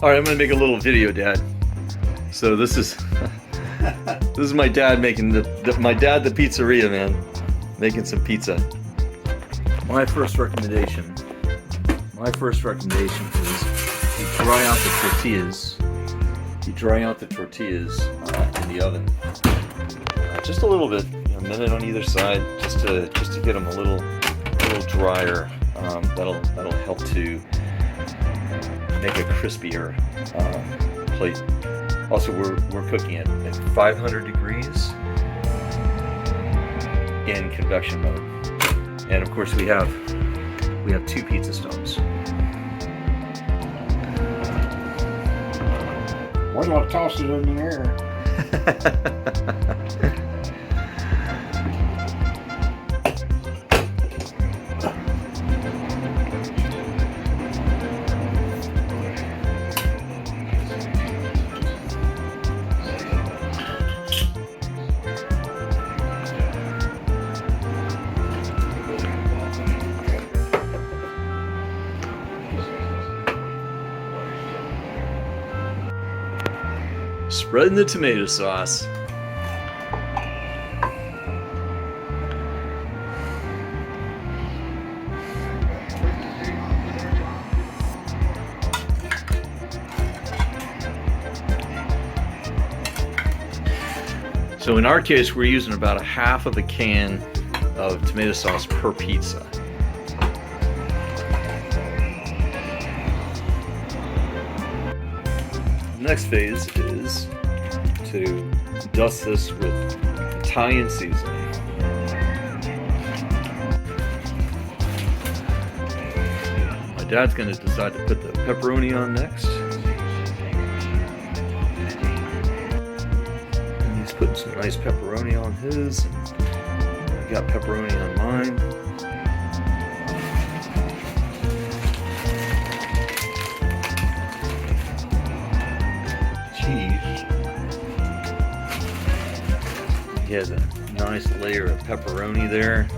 Alright, I'm gonna make a little video, Dad. So this is this is my dad making my dad the pizzeria man, making some pizza. My first recommendation is you dry out the tortillas. You dry out the tortillas in the oven, just a little bit, a minute on either side, just to get them a little drier. That'll help to make a crispier plate. Also, we're cooking it at 500 degrees in convection mode, and of course we have 2 pizza stoves. Why do I toss it in the air? Spreading the tomato sauce. So in our case, we're using about a half of a can of tomato sauce per pizza. The next phase is to dust this with Italian seasoning. My dad's going to decide to put the pepperoni on next. And he's putting some nice pepperoni on his. I got pepperoni on mine. He has a nice layer of pepperoni there.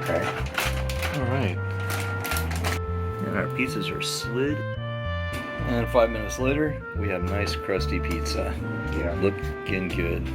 Okay. Alright. And our pizzas are slid. And 5 minutes later, we have nice crusty pizza. Yeah. Looking good.